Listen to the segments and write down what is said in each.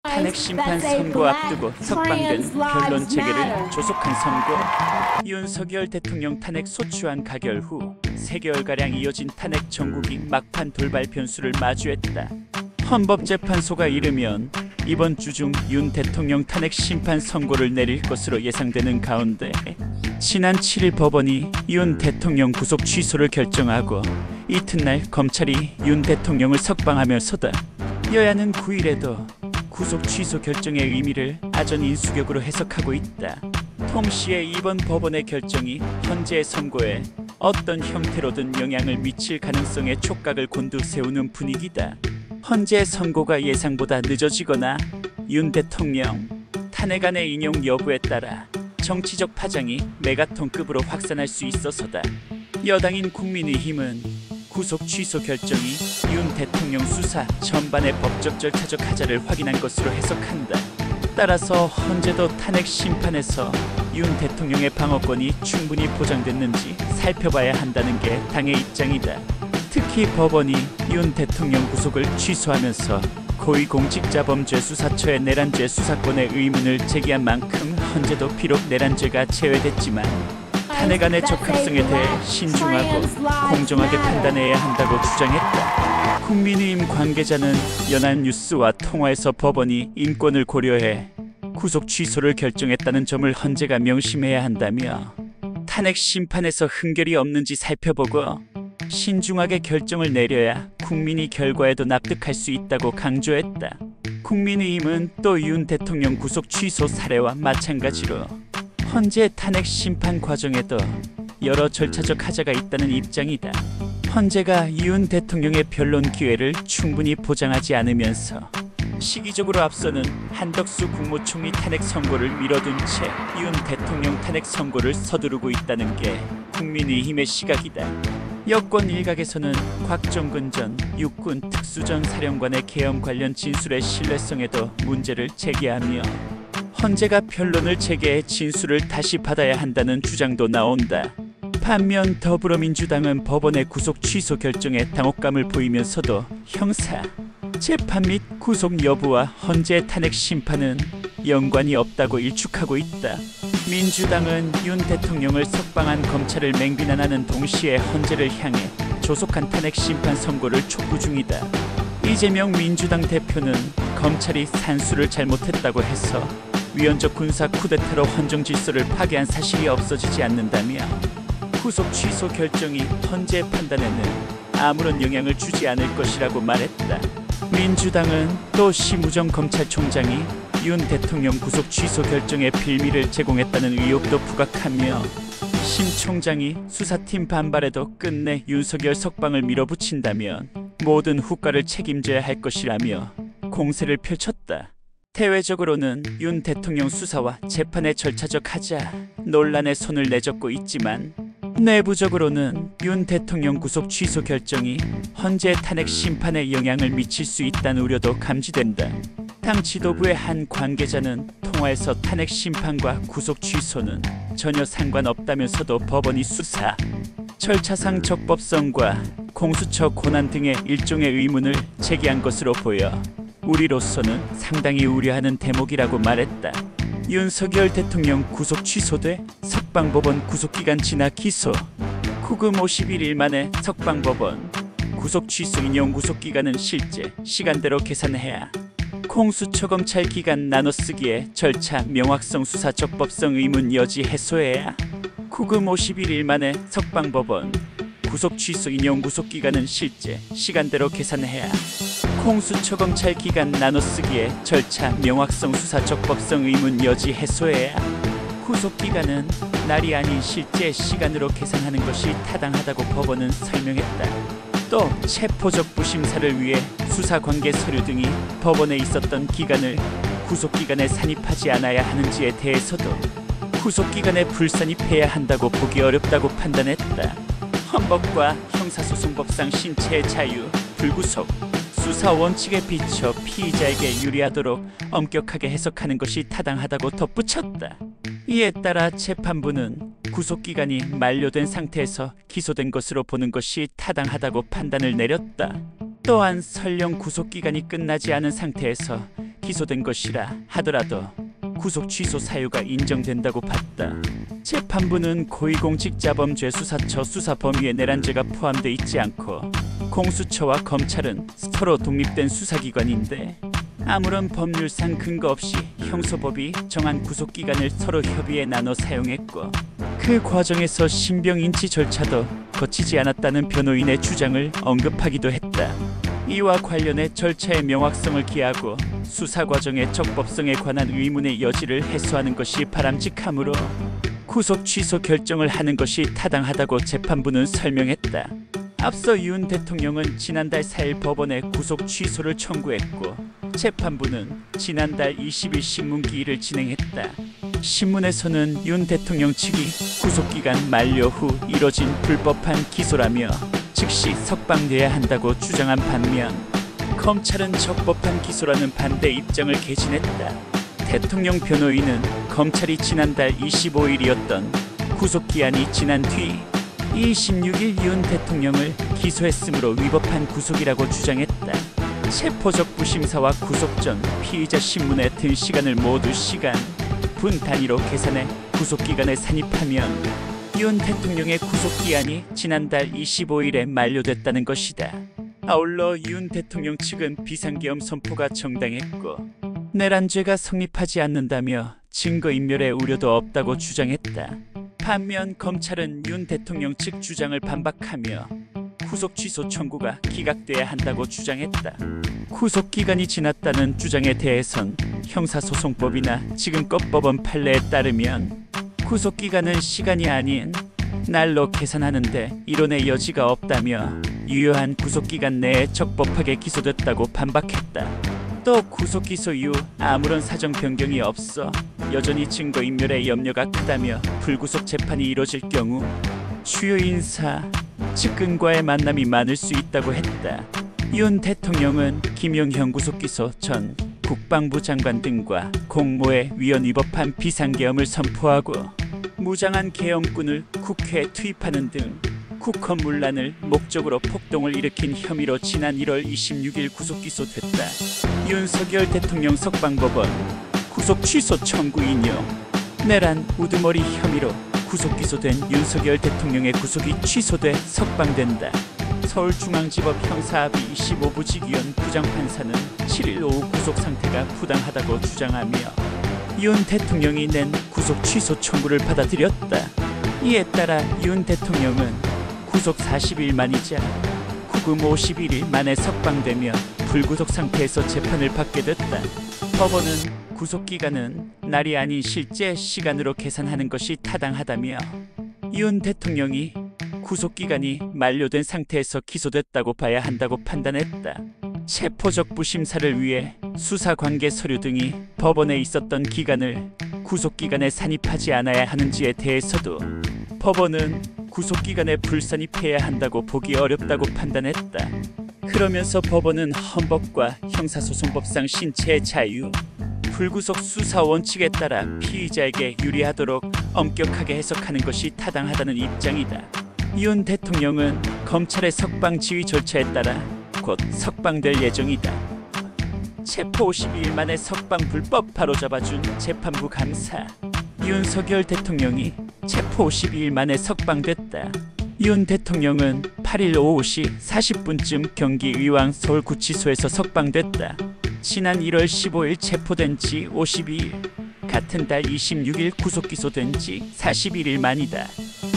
탄핵 심판 선고 앞두고 석방된 변론 재개를 조속한 선고. 윤석열 대통령 탄핵 소추안 가결 후 3개월가량 이어진 탄핵 정국이 막판 돌발 변수를 마주했다. 헌법재판소가 이르면 이번 주 중 윤 대통령 탄핵 심판 선고를 내릴 것으로 예상되는 가운데 지난 7일 법원이 윤 대통령 구속 취소를 결정하고 이튿날 검찰이 윤 대통령을 석방하면서다. 여야는 9일에도 구속 취소 결정의 의미를 아전 인수격으로 해석하고 있다. 동시에 이번 법원의 결정이 헌재의 선고에 어떤 형태로든 영향을 미칠 가능성에 촉각을 곤두세우는 분위기다. 헌재의 선고가 예상보다 늦어지거나 윤 대통령 탄핵안의 인용 여부에 따라 정치적 파장이 메가톤급으로 확산할 수 있어서다. 여당인 국민의힘은 구속 취소 결정이 윤 대통령 수사 전반의 법적 절차적 하자를 확인한 것으로 해석한다. 따라서 헌재도 탄핵 심판에서 윤 대통령의 방어권이 충분히 보장됐는지 살펴봐야 한다는 게 당의 입장이다. 특히 법원이 윤 대통령 구속을 취소하면서 고위공직자범죄수사처의 내란죄 수사권의 의문을 제기한 만큼 헌재도 비록 내란죄가 제외됐지만 탄핵안의 적합성에 대해 신중하고 공정하게 판단해야 한다고 주장했다. 국민의힘 관계자는 연합뉴스와 통화에서 법원이 인권을 고려해 구속 취소를 결정했다는 점을 헌재가 명심해야 한다며 탄핵 심판에서 흠결이 없는지 살펴보고 신중하게 결정을 내려야 국민이 결과에도 납득할 수 있다고 강조했다. 국민의힘은 또 윤 대통령 구속 취소 사례와 마찬가지로 헌재 탄핵 심판 과정에도 여러 절차적 하자가 있다는 입장이다. 헌재가 윤 대통령의 변론 기회를 충분히 보장하지 않으면서 시기적으로 앞서는 한덕수 국무총리 탄핵 선고를 미뤄둔 채 윤 대통령 탄핵 선고를 서두르고 있다는 게 국민의힘의 시각이다. 여권 일각에서는 곽정근 전 육군 특수전 사령관의 계엄 관련 진술의 신뢰성에도 문제를 제기하며 헌재가 변론을 재개해 진술을 다시 받아야 한다는 주장도 나온다. 반면 더불어민주당은 법원의 구속 취소 결정에 당혹감을 보이면서도 형사, 재판 및 구속 여부와 헌재 탄핵 심판은 연관이 없다고 일축하고 있다. 민주당은 윤 대통령을 석방한 검찰을 맹비난하는 동시에 헌재를 향해 조속한 탄핵 심판 선고를 촉구 중이다. 이재명 민주당 대표는 검찰이 산수를 잘못했다고 해서 위헌적 군사 쿠데타로 헌정 질서를 파괴한 사실이 없어지지 않는다며 구속 취소 결정이 헌재 판단에는 아무런 영향을 주지 않을 것이라고 말했다. 민주당은 또 심우정 검찰총장이 윤 대통령 구속 취소 결정의 빌미를 제공했다는 의혹도 부각하며 심 총장이 수사팀 반발에도 끝내 윤석열 석방을 밀어붙인다면 모든 후과를 책임져야 할 것이라며 공세를 펼쳤다. 대외적으로는 윤 대통령 수사와 재판의 절차적 하자 논란에 손을 내젓고 있지만 내부적으로는 윤 대통령 구속 취소 결정이 헌재 탄핵 심판에 영향을 미칠 수 있다는 우려도 감지된다. 당 지도부의 한 관계자는 통화에서 탄핵 심판과 구속 취소는 전혀 상관없다면서도 법원이 수사, 절차상 적법성과 공수처 권한 등의 일종의 의문을 제기한 것으로 보여 우리로서는 상당히 우려하는 대목이라고 말했다. 윤석열 대통령 구속 취소돼 석방법원 구속기간 지나 기소, 구금 51일 만에 석방법원 구속 취소 인용 구속기간은 실제 시간대로 계산해야 공수처 검찰 기간 나눠쓰기에 절차 명확성 수사 적법성 의문 여지 해소해야 구금 51일 만에 석방법원 구속 취소 인용 구속기간은 실제 시간대로 계산해야 공수처 검찰 기간 나눠쓰기에 절차 명확성 수사 적법성 의문 여지 해소해야 구속기간은 날이 아닌 실제 시간으로 계산하는 것이 타당하다고 법원은 설명했다. 또 체포적 부심사를 위해 수사관계 서류 등이 법원에 있었던 기간을 구속기간에 산입하지 않아야 하는지에 대해서도 구속기간에 불산입해야 한다고 보기 어렵다고 판단했다. 헌법과 형사소송법상 신체의 자유, 불구속, 수사 원칙에 비춰 피의자에게 유리하도록 엄격하게 해석하는 것이 타당하다고 덧붙였다. 이에 따라 재판부는 구속기간이 만료된 상태에서 기소된 것으로 보는 것이 타당하다고 판단을 내렸다. 또한 설령 구속기간이 끝나지 않은 상태에서 기소된 것이라 하더라도 구속 취소 사유가 인정된다고 봤다. 재판부는 고위공직자범죄 수사처 수사 범위에 내란죄가 포함돼 있지 않고 공수처와 검찰은 서로 독립된 수사기관인데 아무런 법률상 근거 없이 형소법이 정한 구속기간을 서로 협의해 나눠 사용했고 그 과정에서 신병인치 절차도 거치지 않았다는 변호인의 주장을 언급하기도 했다. 이와 관련해 절차의 명확성을 기하고 수사 과정의 적법성에 관한 의문의 여지를 해소하는 것이 바람직하므로 구속 취소 결정을 하는 것이 타당하다고 재판부는 설명했다. 앞서 윤 대통령은 지난달 4일 법원에 구속 취소를 청구했고 재판부는 지난달 20일 신문기일을 진행했다. 신문에서는 윤 대통령 측이 구속기간 만료 후 이뤄진 불법한 기소라며 즉시 석방돼야 한다고 주장한 반면 검찰은 적법한 기소라는 반대 입장을 개진했다. 대통령 변호인은 검찰이 지난달 25일이었던 구속기한이 지난 뒤 26일 윤 대통령을 기소했으므로 위법한 구속이라고 주장했다. 체포적 부심사와 구속 전 피의자 신문에 든 시간을 모두 시간, 분 단위로 계산해 구속기간에 산입하면 윤 대통령의 구속기한이 지난달 25일에 만료됐다는 것이다. 아울러 윤 대통령 측은 비상계엄 선포가 정당했고 내란죄가 성립하지 않는다며 증거인멸의 우려도 없다고 주장했다. 반면 검찰은 윤 대통령 측 주장을 반박하며 구속 취소 청구가 기각돼야 한다고 주장했다. 구속기간이 지났다는 주장에 대해선 형사소송법이나 지금껏 법원 판례에 따르면 구속기간은 시간이 아닌 날로 계산하는데 이론의 여지가 없다며 유효한 구속기간 내에 적법하게 기소됐다고 반박했다. 또 구속기소 이후 아무런 사정 변경이 없어 여전히 증거인멸의 염려가 크다며 불구속 재판이 이뤄질 경우 주요 인사, 측근과의 만남이 많을 수 있다고 했다. 윤 대통령은 김용현 구속기소 전 국방부 장관 등과 공모에 위헌 위법한 비상계엄을 선포하고 무장한 계엄군을 국회에 투입하는 등 국헌 문란을 목적으로 폭동을 일으킨 혐의로 지난 1월 26일 구속기소됐다. 윤석열 대통령 석방법원 구속 취소 청구 인용. 내란 우두머리 혐의로 구속기소된 윤석열 대통령의 구속이 취소돼 석방된다. 서울중앙지법 형사합의 25부직위원 부장판사는 7일 오후 구속 상태가 부당하다고 주장하며 윤 대통령이 낸 구속 취소 청구를 받아들였다. 이에 따라 윤 대통령은 구속 40일 만이자 구금 51일 만에 석방되며 불구속 상태에서 재판을 받게 됐다. 법원은 구속기간은 날이 아닌 실제 시간으로 계산하는 것이 타당하다며 윤 대통령이 구속기간이 만료된 상태에서 기소됐다고 봐야 한다고 판단했다. 체포적 부심사를 위해 수사관계 서류 등이 법원에 있었던 기간을 구속기간에 산입하지 않아야 하는지에 대해서도 법원은 구속기간에 불산입해야 한다고 보기 어렵다고 판단했다. 그러면서 법원은 헌법과 형사소송법상 신체의 자유, 불구속 수사 원칙에 따라 피의자에게 유리하도록 엄격하게 해석하는 것이 타당하다는 입장이다. 윤 대통령은 검찰의 석방 지휘 절차에 따라 곧 석방될 예정이다. 체포 52일 만에 석방 불법 바로잡아준 재판부 감사. 윤석열 대통령이 체포 52일 만에 석방됐다. 윤 대통령은 8일 오후 5시 40분쯤 경기 의왕 서울구치소에서 석방됐다. 지난 1월 15일 체포된 지 52일, 같은 달 26일 구속기소된 지 41일 만이다.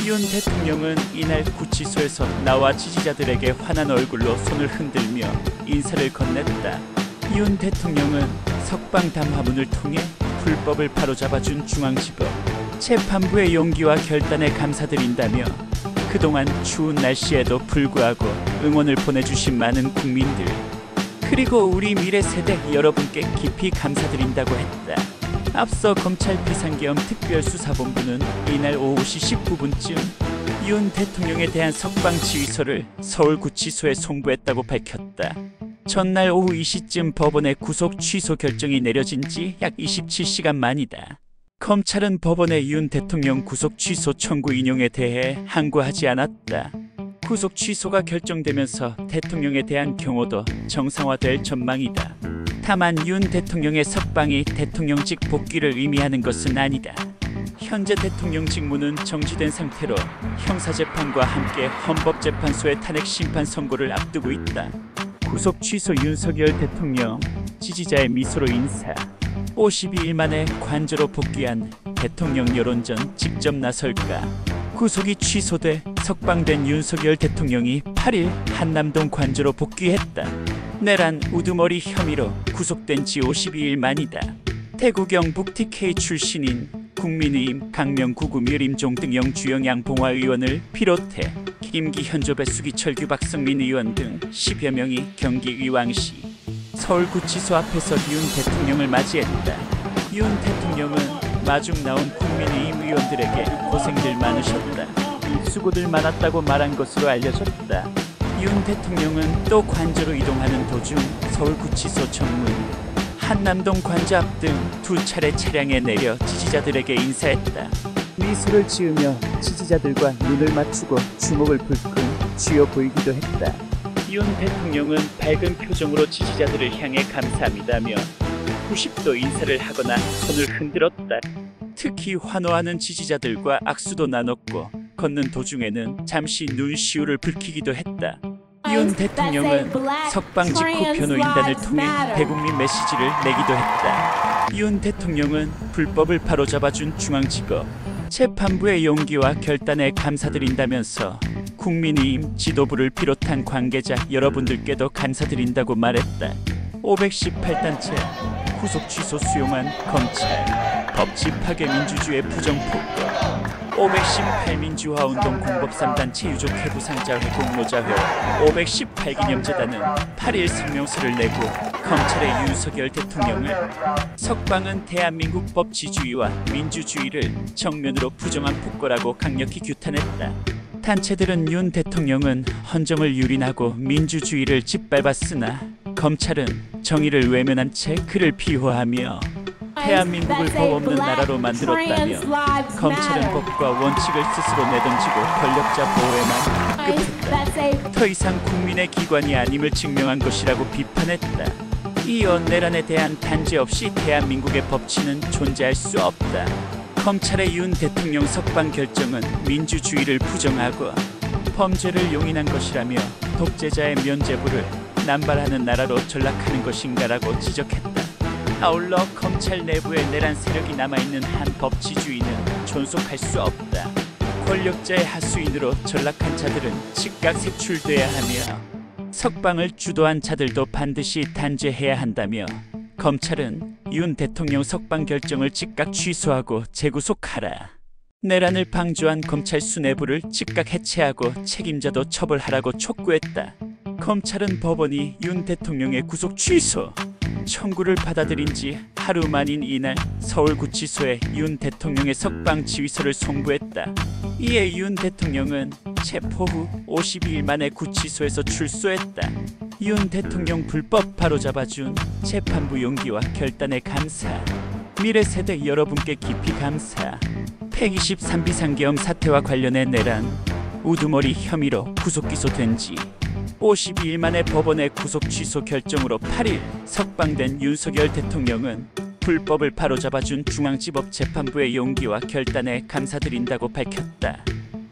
윤 대통령은 이날 구치소에서 나와 지지자들에게 환한 얼굴로 손을 흔들며 인사를 건넸다. 윤 대통령은 석방 담화문을 통해 불법을 바로잡아준 중앙지법, 재판부의 용기와 결단에 감사드린다며 그동안 추운 날씨에도 불구하고 응원을 보내주신 많은 국민들, 그리고 우리 미래 세대 여러분께 깊이 감사드린다고 했다. 앞서 검찰 비상계엄 특별수사본부는 이날 오후 5시 19분쯤 윤 대통령에 대한 석방 지휘서를 서울구치소에 송부했다고 밝혔다. 전날 오후 2시쯤 법원의 구속 취소 결정이 내려진 지 약 27시간 만이다. 검찰은 법원의 윤 대통령 구속 취소 청구 인용에 대해 항고하지 않았다. 구속 취소가 결정되면서 대통령에 대한 경호도 정상화될 전망이다. 다만 윤 대통령의 석방이 대통령직 복귀를 의미하는 것은 아니다. 현재 대통령 직무는 정지된 상태로 형사재판과 함께 헌법재판소의 탄핵 심판 선고를 앞두고 있다. 구속 취소 윤석열 대통령, 지지자의 미소로 인사. 52일 만에 관저로 복귀한 대통령 여론전 직접 나설까? 구속이 취소돼 석방된 윤석열 대통령이 8일 한남동 관저로 복귀했다. 내란 우두머리 혐의로 구속된 지 52일 만이다. 대구 경북 TK 출신인 국민의힘 강명구구 묘림종 등영 주영양 봉화 의원을 비롯해 김기 현조 배수기 철규 박성민 의원 등 10여 명이 경기 의왕시 서울구치소 앞에서 윤 대통령을 맞이했다. 윤 대통령은 마중 나온 국민의힘 의원들에게 고생들 많으셨다, 수고들 많았다고 말한 것으로 알려졌다. 윤 대통령은 또 관저로 이동하는 도중 서울구치소 정문, 한남동 관저 앞 등 두 차례 차량에 내려 지지자들에게 인사했다. 미소를 지으며 지지자들과 눈을 맞추고 주목을 불끈 쥐어 보이기도 했다. 윤 대통령은 밝은 표정으로 지지자들을 향해 감사합니다며 90도 인사를 하거나 손을 흔들었다. 특히 환호하는 지지자들과 악수도 나눴고 걷는 도중에는 잠시 눈시울을 붉히기도 했다. 윤 대통령은 석방 직후 변호인단을 통해 대국민 메시지를 내기도 했다. 윤 대통령은 불법을 바로잡아준 중앙지법 재판부의 용기와 결단에 감사드린다면서 국민의힘 지도부를 비롯한 관계자 여러분들께도 감사드린다고 말했다. 518단체 구속 취소 수용한 검찰, 법치 파괴 민주주의 부정폭거. 518 민주화운동 공법 3단체 유족회 부상자 회공노자회 518 기념재단은 8일 성명서를 내고 검찰의 윤석열 대통령을 석방은 대한민국 법치주의와 민주주의를 정면으로 부정한 폭거라고 강력히 규탄했다. 단체들은 윤 대통령은 헌정을 유린하고 민주주의를 짓밟았으나 검찰은 정의를 외면한 채 그를 비호하며 대한민국을 법 없는 나라로 만들었다며 검찰은 법과 원칙을 스스로 내던지고 권력자 보호에만 급급했다. 더 이상 국민의 기관이 아님을 증명한 것이라고 비판했다. 이어 내란에 대한 단죄 없이 대한민국의 법치는 존재할 수 없다. 검찰의 윤 대통령 석방 결정은 민주주의를 부정하고 범죄를 용인한 것이라며 독재자의 면죄부를 남발하는 나라로 전락하는 것인가라고 지적했다. 아울러 검찰 내부에 내란 세력이 남아있는 한 법치주의는 존속할 수 없다. 권력자의 하수인으로 전락한 자들은 즉각 색출돼야 하며 석방을 주도한 자들도 반드시 단죄해야 한다며 검찰은 윤 대통령 석방 결정을 즉각 취소하고 재구속하라. 내란을 방조한 검찰 수뇌부를 즉각 해체하고 책임자도 처벌하라고 촉구했다. 검찰은 법원이 윤 대통령의 구속 취소 청구를 받아들인 지 하루 만인 이날 서울구치소에 윤 대통령의 석방 지휘서를 송부했다. 이에 윤 대통령은 체포 후 52일 만에 구치소에서 출소했다. 윤 대통령 불법 바로잡아준 재판부 용기와 결단에 감사. 미래 세대 여러분께 깊이 감사. 123 비상계엄 사태와 관련해 내란 우두머리 혐의로 구속 기소된 지 52일 만에 법원의 구속 취소 결정으로 8일 석방된 윤석열 대통령은 불법을 바로잡아준 중앙지법 재판부의 용기와 결단에 감사드린다고 밝혔다.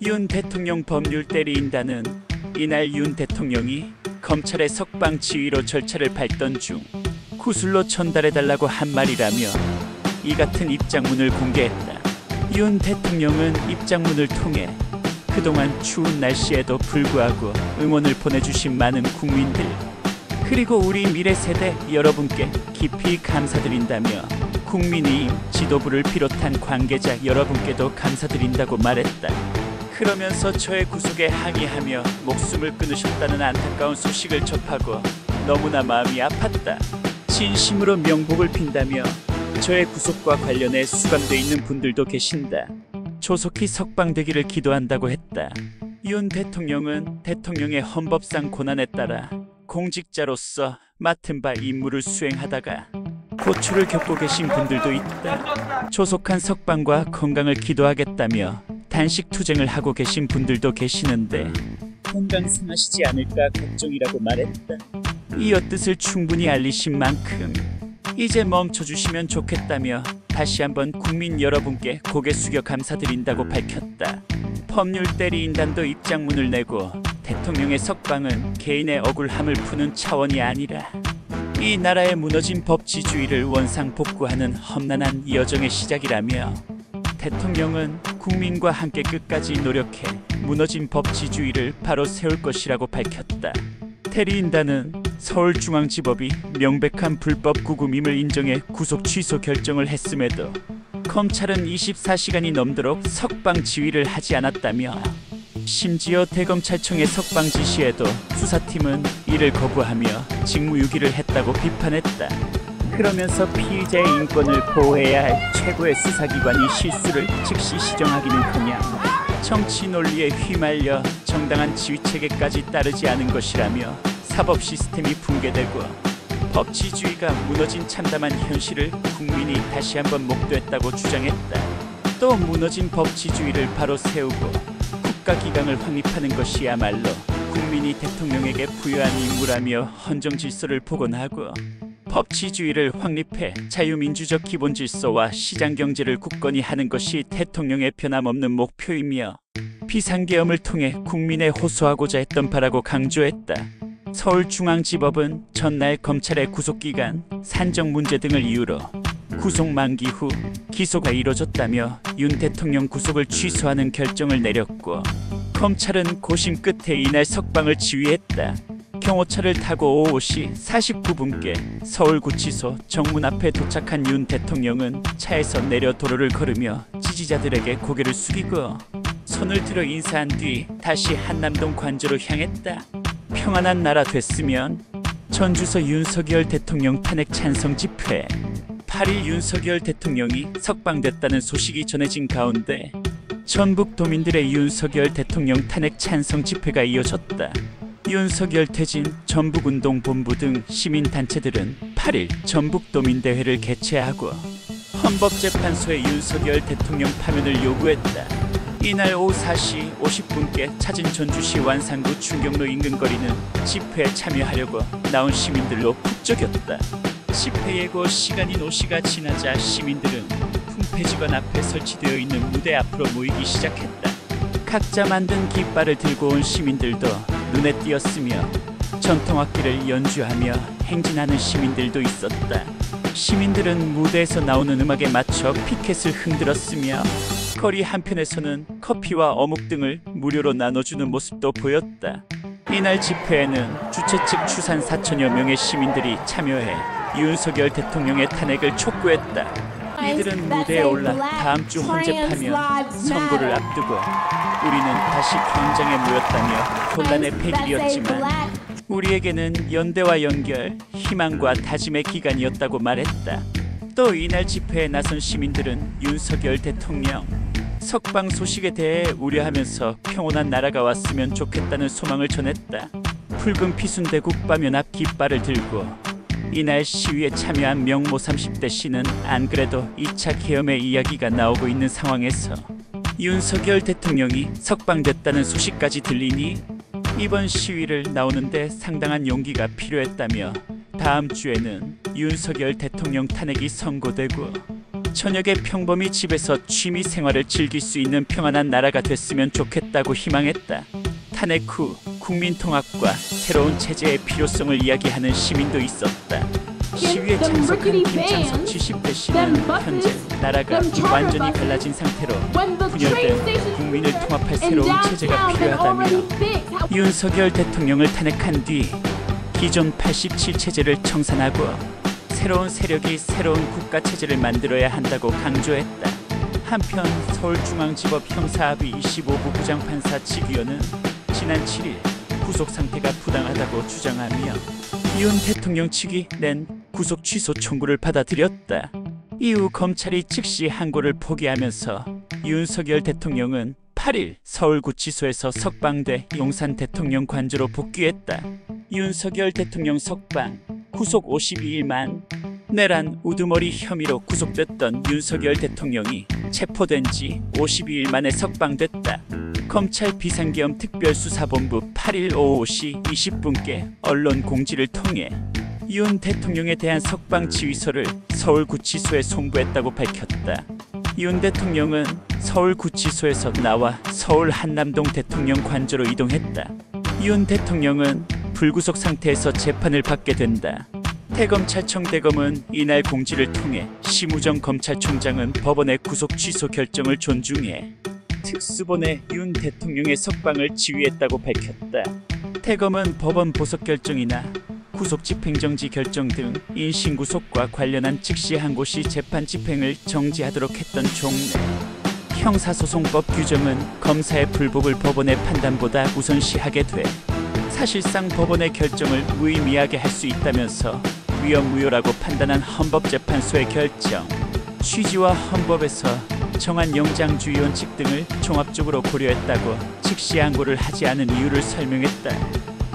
윤 대통령 법률 대리인단은 이날 윤 대통령이 검찰의 석방 지휘로 절차를 밟던 중 구술로 전달해달라고 한 말이라며 이 같은 입장문을 공개했다. 윤 대통령은 입장문을 통해 그동안 추운 날씨에도 불구하고 응원을 보내주신 많은 국민들 그리고 우리 미래 세대 여러분께 깊이 감사드린다며 국민의힘 지도부를 비롯한 관계자 여러분께도 감사드린다고 말했다. 그러면서 저의 구속에 항의하며 목숨을 끊으셨다는 안타까운 소식을 접하고 너무나 마음이 아팠다. 진심으로 명복을 빈다며 저의 구속과 관련해 수감돼 있는 분들도 계신다. 조속히 석방되기를 기도한다고 했다. 윤 대통령은 대통령의 헌법상 권한에 따라 공직자로서 맡은 바 임무를 수행하다가 고초를 겪고 계신 분들도 있다. 조속한 석방과 건강을 기도하겠다며 단식 투쟁을 하고 계신 분들도 계시는데 건강 상하시지 않을까 걱정이라고 말했다. 이어 뜻을 충분히 알리신 만큼 이제 멈춰주시면 좋겠다며 다시 한번 국민 여러분께 고개 숙여 감사드린다고 밝혔다. 법률 대리인단도 입장문을 내고 대통령의 석방은 개인의 억울함을 푸는 차원이 아니라 이 나라의 무너진 법치주의를 원상복구하는 험난한 여정의 시작이라며 대통령은 국민과 함께 끝까지 노력해 무너진 법치주의를 바로 세울 것이라고 밝혔다. 대리인단은 서울중앙지법이 명백한 불법 구금임을 인정해 구속 취소 결정을 했음에도 검찰은 24시간이 넘도록 석방 지휘를 하지 않았다며 심지어 대검찰청의 석방 지시에도 수사팀은 이를 거부하며 직무유기를 했다고 비판했다. 그러면서 피의자의 인권을 보호해야 할 최고의 수사기관이 실수를 즉시 시정하기는커녕 정치 논리에 휘말려 정당한 지휘체계까지 따르지 않은 것이라며 사법 시스템이 붕괴되고 법치주의가 무너진 참담한 현실을 국민이 다시 한번 목도했다고 주장했다. 또 무너진 법치주의를 바로 세우고 국가기강을 확립하는 것이야말로 국민이 대통령에게 부여한 임무라며 헌정질서를 복원하고 법치주의를 확립해 자유민주적 기본질서와 시장경제를 굳건히 하는 것이 대통령의 변함없는 목표이며 비상계엄을 통해 국민에 호소하고자 했던 바라고 강조했다. 서울중앙지법은 전날 검찰의 구속기간, 산정 문제 등을 이유로 구속 만기 후 기소가 이뤄졌다며 윤 대통령 구속을 취소하는 결정을 내렸고 검찰은 고심 끝에 이날 석방을 지휘했다. 경호차를 타고 오후 5시 49분께 서울구치소 정문 앞에 도착한 윤 대통령은 차에서 내려 도로를 걸으며 지지자들에게 고개를 숙이고 손을 들어 인사한 뒤 다시 한남동 관저로 향했다. 평안한 나라 됐으면 전주서 윤석열 대통령 탄핵 찬성 집회 8일 윤석열 대통령이 석방됐다는 소식이 전해진 가운데 전북도민들의 윤석열 대통령 탄핵 찬성 집회가 이어졌다. 윤석열 퇴진 전북운동본부 등 시민단체들은 8일 전북도민대회를 개최하고 헌법재판소에 윤석열 대통령 파면을 요구했다. 이날 오후 4시 50분께 찾은 전주시 완산구 충경로 인근 거리는 집회에 참여하려고 나온 시민들로 북적였다. 집회 예고 시간인 5시가 지나자 시민들은 풍패지관 앞에 설치되어 있는 무대 앞으로 모이기 시작했다. 각자 만든 깃발을 들고 온 시민들도 눈에 띄었으며 전통악기를 연주하며 행진하는 시민들도 있었다. 시민들은 무대에서 나오는 음악에 맞춰 피켓을 흔들었으며 거리 한편에서는 커피와 어묵 등을 무료로 나눠주는 모습도 보였다. 이날 집회에는 주최 측 추산 4천여 명의 시민들이 참여해 윤석열 대통령의 탄핵을 촉구했다. 이들은 무대에 올라 다음 주 헌재파면 선고를 앞두고 우리는 다시 광장에 모였다며 혼란의 패길이었지만 우리에게는 연대와 연결, 희망과 다짐의 기간이었다고 말했다. 또 이날 집회에 나선 시민들은 윤석열 대통령 석방 소식에 대해 우려하면서 평온한 나라가 왔으면 좋겠다는 소망을 전했다. 붉은 피순대국 파면 앞 깃발을 들고 이날 시위에 참여한 명모 30대 씨는 안 그래도 2차 계엄의 이야기가 나오고 있는 상황에서 윤석열 대통령이 석방됐다는 소식까지 들리니 이번 시위를 나오는데 상당한 용기가 필요했다며 다음 주에는 윤석열 대통령 탄핵이 선고되고 저녁에 평범히 집에서 취미 생활을 즐길 수 있는 평안한 나라가 됐으면 좋겠다고 희망했다. 탄핵 후 국민 통합과 새로운 체제의 필요성을 이야기하는 시민도 있었다. 시위에 참석한 김창석 70대 씨는 현재 나라가 완전히 갈라진 상태로 분열된 국민을 통합할 새로운 체제가 필요하다며 윤석열 대통령을 탄핵한 뒤 기존 87체제를 청산하고 새로운 세력이 새로운 국가체제를 만들어야 한다고 강조했다. 한편 서울중앙지법 형사합의 25부 부장판사 지규현은 지난 7일 구속 상태가 부당하다고 주장하며 윤 대통령 측이 낸 구속 취소 청구를 받아들였다. 이후 검찰이 즉시 항고를 포기하면서 윤석열 대통령은 8일 서울구치소에서 석방돼 용산 대통령 관저로 복귀했다. 윤석열 대통령 석방, 구속 52일 만. 내란 우두머리 혐의로 구속됐던 윤석열 대통령이 체포된 지 52일 만에 석방됐다. 검찰 비상계엄 특별수사본부 8일 오후 5시 20분께 언론 공지를 통해 윤 대통령에 대한 석방 지휘서를 서울구치소에 송부했다고 밝혔다. 윤 대통령은 서울구치소에서 나와 서울 한남동 대통령 관저로 이동했다. 윤 대통령은 불구속 상태에서 재판을 받게 된다. 대검찰청 대검은 이날 공지를 통해 심우정 검찰총장은 법원의 구속 취소 결정을 존중해 특수본에 윤 대통령의 석방을 지휘했다고 밝혔다. 대검은 법원 보석 결정이나 구속 집행정지 결정 등 인신구속과 관련한 즉시 항고시 재판 집행을 정지하도록 했던 종래 형사소송법 규정은 검사의 불복을 법원의 판단보다 우선시하게 돼 사실상 법원의 결정을 무의미하게 할 수 있다면서 위헌무효라고 판단한 헌법재판소의 결정 취지와 헌법에서 정한 영장주의 원칙 등을 종합적으로 고려했다고 즉시 항고를 하지 않은 이유를 설명했다.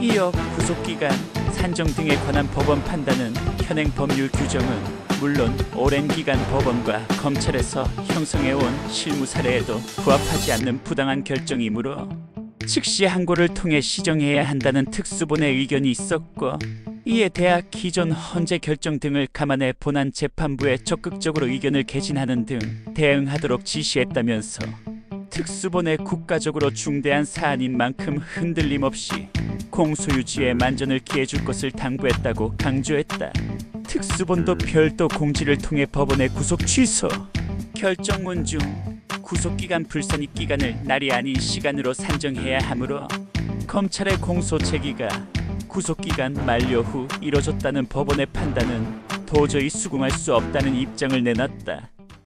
이어 구속기간, 산정 등에 관한 법원 판단은 현행 법률 규정은 물론 오랜 기간 법원과 검찰에서 형성해온 실무 사례에도 부합하지 않는 부당한 결정이므로 즉시 항고를 통해 시정해야 한다는 특수본의 의견이 있었고 이에 대하 기존 헌재 결정 등을 감안해 본안 재판부에 적극적으로 의견을 개진하는 등 대응하도록 지시했다면서 특수본의 국가적으로 중대한 사안인 만큼 흔들림 없이 공소유지에 만전을 기해줄 것을 당부했다고 강조했다. 특수본도 별도 공지를 통해 법원의 구속 취소 결정문 중 구속기간 불선입 기간을 날이 아닌 시간으로 산정해야 하므로 검찰의 공소 제기가 구속기간 만료 후 이뤄졌다는 법원의 판단은 도저히 수긍할 수 없다는 입장을 내놨다.